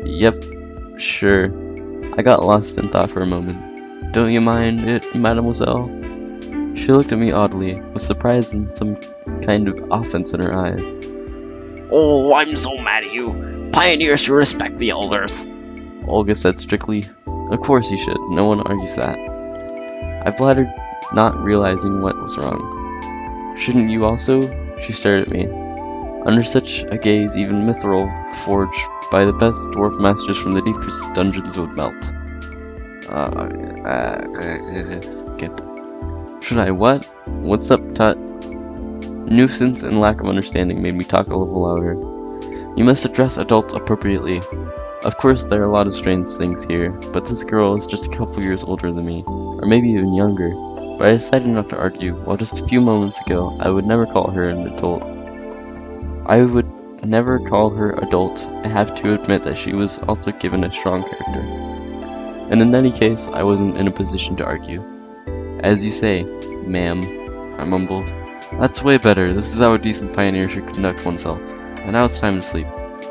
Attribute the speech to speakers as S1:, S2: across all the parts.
S1: Yep, sure. I got lost in thought for a moment. Don't you mind it, mademoiselle? She looked at me oddly, with surprise and some kind of offense in her eyes.
S2: Oh, I'm so mad at you. Pioneers should respect the elders.
S1: Olga said strictly. Of course you should, no one argues that. I blabbered, not realizing what was wrong. Shouldn't you also? She stared at me. Under such a gaze, even mithril forged by the best dwarf masters from the deepest dungeons would melt. Okay. Should I what? What's up, Tut? Nuisance and lack of understanding made me talk a little louder. You must address adults appropriately. Of course, there are a lot of strange things here, but this girl is just a couple years older than me, or maybe even younger. But I decided not to argue. While just a few moments ago, I would never call her an adult. I have to admit that she was also given a strong character. And in any case, I wasn't in a position to argue. As you say, ma'am, I mumbled. That's way better. This is how a decent pioneer should conduct oneself. And now it's time to sleep.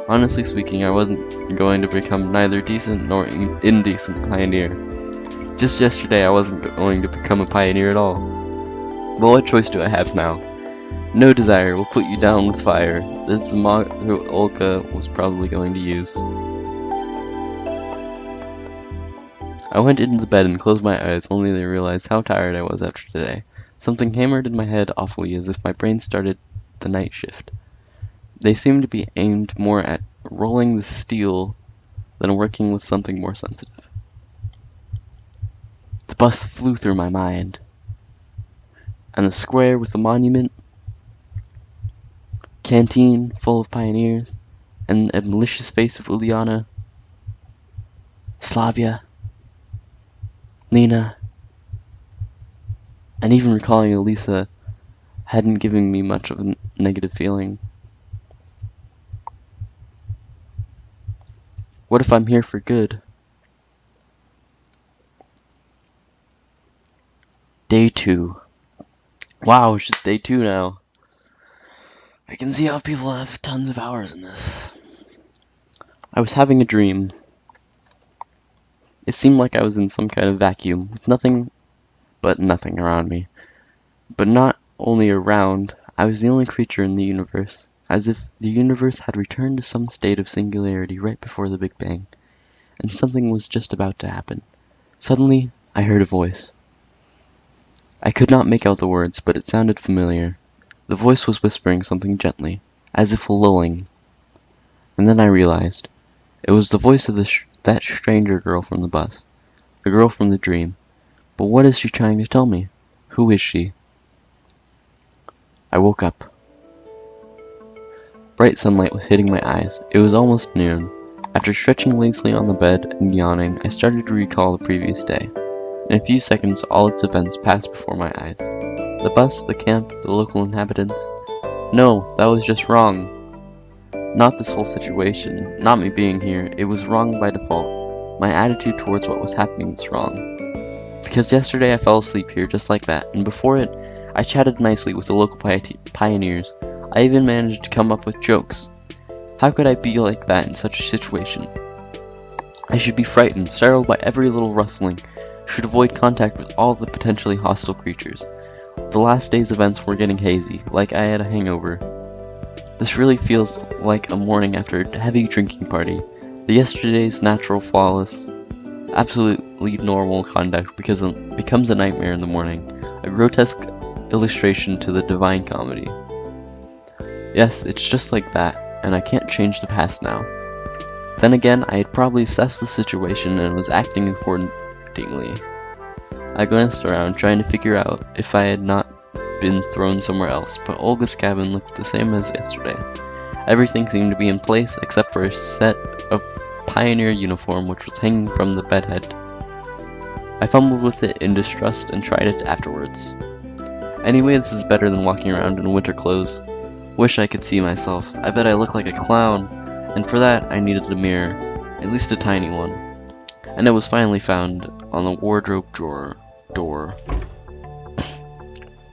S1: Honestly speaking, I wasn't going to become neither decent nor indecent pioneer. Just yesterday, I wasn't going to become a pioneer at all. But what choice do I have now? No desire will put you down with fire. This is the motto Olga was probably going to use. I went into bed and closed my eyes, only to realize how tired I was after today. Something hammered in my head awfully, as if my brain started the night shift. They seemed to be aimed more at rolling the steel than working with something more sensitive. The bus flew through my mind. And the square with the monument, canteen full of pioneers, and a malicious face of Uliana, Slavia, Lena, and even recalling Elisa hadn't given me much of a negative feeling. What if I'm here for good? Day 2. Wow, it's just day 2 now. I can see how people have tons of hours in this. I was having a dream. It seemed like I was in some kind of vacuum, with nothing but nothing around me. But not only around, I was the only creature in the universe, as if the universe had returned to some state of singularity right before the Big Bang, and something was just about to happen. Suddenly, I heard a voice. I could not make out the words, but it sounded familiar. The voice was whispering something gently, as if lulling. And then I realized. It was the voice of that stranger girl from the bus. The girl from the dream. But what is she trying to tell me? Who is she? I woke up. Bright sunlight was hitting my eyes. It was almost noon. After stretching lazily on the bed and yawning, I started to recall the previous day. In a few seconds, all its events passed before my eyes. The bus, the camp, the local inhabitant. No, that was just wrong. Not this whole situation, not me being here. It was wrong by default. My attitude towards what was happening was wrong. Because yesterday I fell asleep here just like that, and before it, I chatted nicely with the local pioneers. I even managed to come up with jokes. How could I be like that in such a situation? I should be frightened, startled by every little rustling, should avoid contact with all the potentially hostile creatures. The last day's events were getting hazy, like I had a hangover. This really feels like a morning after a heavy drinking party. The yesterday's natural, flawless, absolutely normal conduct becomes a nightmare in the morning, a grotesque illustration to the divine comedy. Yes, it's just like that, and I can't change the past now. Then again, I had probably assessed the situation and was acting accordingly. I glanced around, trying to figure out if I had not been thrown somewhere else, but Olga's cabin looked the same as yesterday. Everything seemed to be in place except for a set of pioneer uniform which was hanging from the bedhead. I fumbled with it in distrust and tried it afterwards. Anyway, this is better than walking around in winter clothes. Wish I could see myself. I bet I look like a clown, and for that I needed a mirror, at least a tiny one. And it was finally found on the wardrobe drawer door.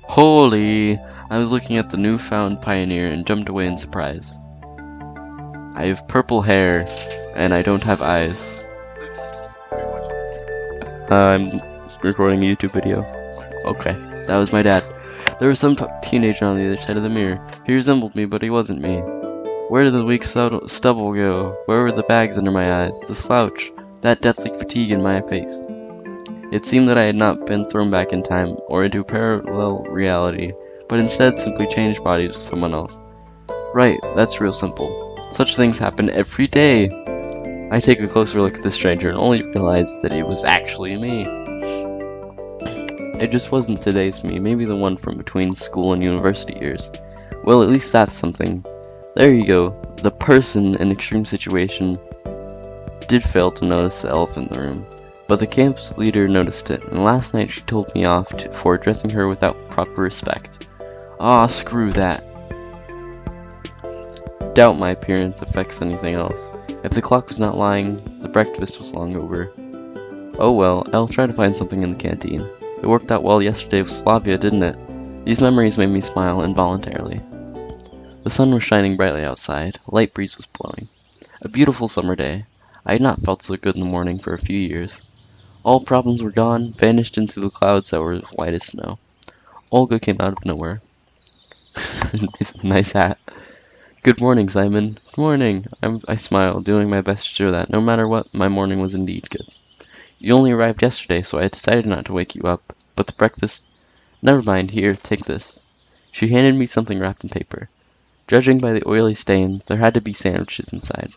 S1: Holy! I was looking at the newfound pioneer and jumped away in surprise. I have purple hair, and I don't have eyes. I'm recording a YouTube video. Okay, that was my dad. There was some teenager on the other side of the mirror. He resembled me, but he wasn't me. Where did the weak stubble go? Where were the bags under my eyes? The slouch? That deathly fatigue in my face? It seemed that I had not been thrown back in time, or into a parallel reality, but instead simply changed bodies with someone else. Right, that's real simple. Such things happen every day! I take a closer look at the stranger and only realize that it was actually me. It just wasn't today's me, maybe the one from between school and university years. Well, at least that's something. There you go. The person in extreme situation did fail to notice the elephant in the room, but the camp's leader noticed it, and last night she told me off for addressing her without proper respect. Ah, screw that. Doubt my appearance affects anything else. If the clock was not lying, the breakfast was long over. Oh well, I'll try to find something in the canteen. It worked out well yesterday with Slavia, didn't it? These memories made me smile involuntarily. The sun was shining brightly outside, a light breeze was blowing. A beautiful summer day. I had not felt so good in the morning for a few years. All problems were gone, vanished into the clouds that were as white as snow. Olga came out of nowhere. Nice hat. Good morning, Simon. Good morning. I smiled, doing my best to show that, no matter what, my morning was indeed good. You only arrived yesterday, so I decided not to wake you up, but the breakfast... Never mind, here, take this. She handed me something wrapped in paper. Judging by the oily stains, there had to be sandwiches inside.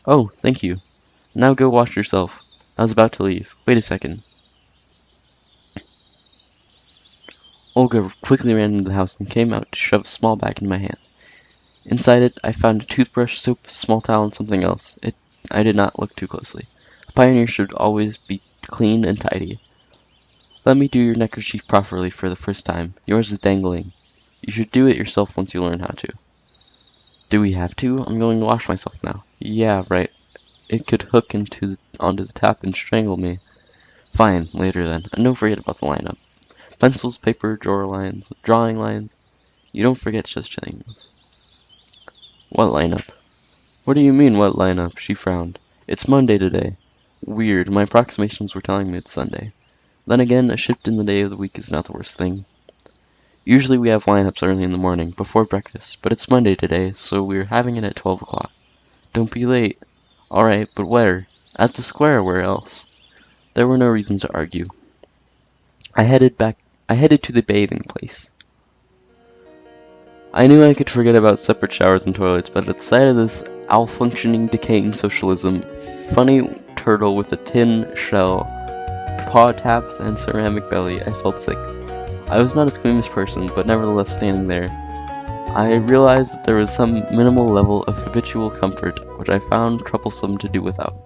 S1: Oh, thank you. Now go wash yourself. I was about to leave. Wait a second. Olga quickly ran into the house and came out to shove a small bag in my hands. Inside it, I found a toothbrush, soap, small towel, and something else. I did not look too closely. A pioneer should always be clean and tidy. Let me do your neckerchief properly for the first time. Yours is dangling. You should do it yourself once you learn how to. Do we have to? I'm going to wash myself now. Yeah, right. It could hook onto the tap and strangle me. Fine, later then. And don't forget about the lineup. Pencils, paper, drawer lines, drawing lines. You don't forget such things. What lineup? What do you mean, what lineup? She frowned. It's Monday today. Weird, my approximations were telling me it's Sunday. Then again, a shift in the day of the week is not the worst thing. Usually we have lineups early in the morning, before breakfast, but it's Monday today, so we're having it at 12 o'clock. Don't be late. Alright, but where? At the square, where else? There were no reasons to argue. I headed to the bathing place. I knew I could forget about separate showers and toilets, but at the sight of this malfunctioning, decaying socialism, funny turtle with a tin shell, paw taps, and ceramic belly, I felt sick. I was not a squeamish person, but nevertheless standing there, I realized that there was some minimal level of habitual comfort, which I found troublesome to do without.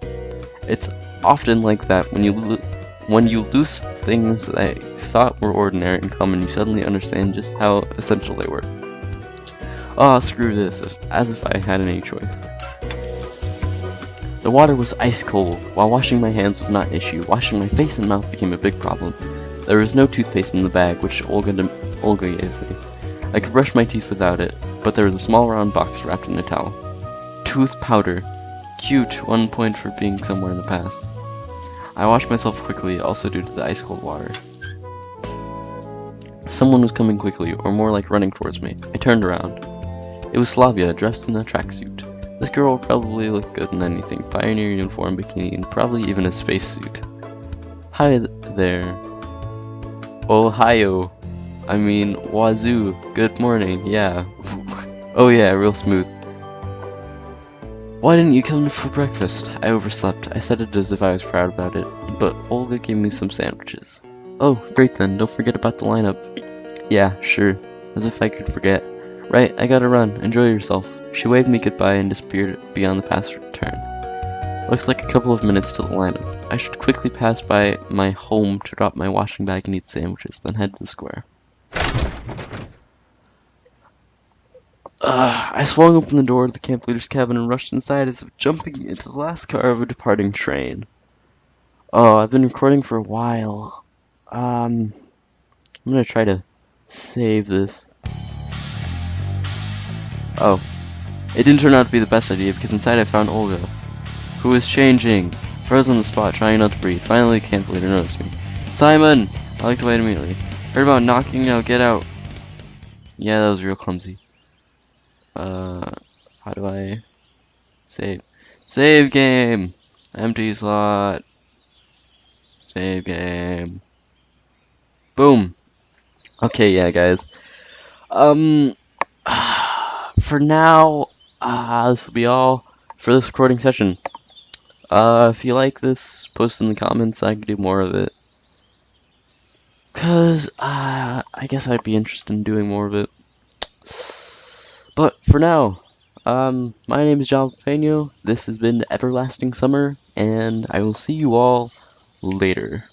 S1: It's often like that when you lose things that I thought were ordinary and common, you suddenly understand just how essential they were. Ah, screw this, as if I had any choice. The water was ice cold. While washing my hands was not an issue, washing my face and mouth became a big problem. There was no toothpaste in the bag, which Olga gave me. I could brush my teeth without it, but there was a small round box wrapped in a towel. Tooth powder. Cute, 1 point for being somewhere in the past. I washed myself quickly, also due to the ice cold water. Someone was coming quickly, or more like running towards me. I turned around. It was Slavia, dressed in a tracksuit. This girl would probably look good in anything, pioneer uniform, bikini, and probably even a spacesuit. Hi there. Ohio. I mean, wazoo. Good morning, yeah. Oh yeah, real smooth. Why didn't you come for breakfast? I overslept. I said it as if I was proud about it, but Olga gave me some sandwiches. Oh, great then, don't forget about the lineup. Yeah, sure. As if I could forget. Right, I gotta run. Enjoy yourself. She waved me goodbye and disappeared beyond the path turn. Looks like a couple of minutes till the lineup. I should quickly pass by my home to drop my washing bag and eat sandwiches, then head to the square. I swung open the door to the camp leader's cabin and rushed inside as if jumping into the last car of a departing train. Oh, I've been recording for a while. I'm gonna try to save this. Oh. It didn't turn out to be the best idea because inside I found Olga. Who is changing? Frozen on the spot, trying not to breathe. Finally, the camp leader noticed me. Simon! I looked away immediately. Heard about knocking out, get out. Yeah, that was real clumsy. How do I save? Save game! Empty slot. Save game. Boom. Okay, yeah, guys. For now, this will be all for this recording session. If you like this, post in the comments. I can do more of it. Cause, I guess I'd be interested in doing more of it. But for now, my name is Jalapapeno. This has been Everlasting Summer, and I will see you all later.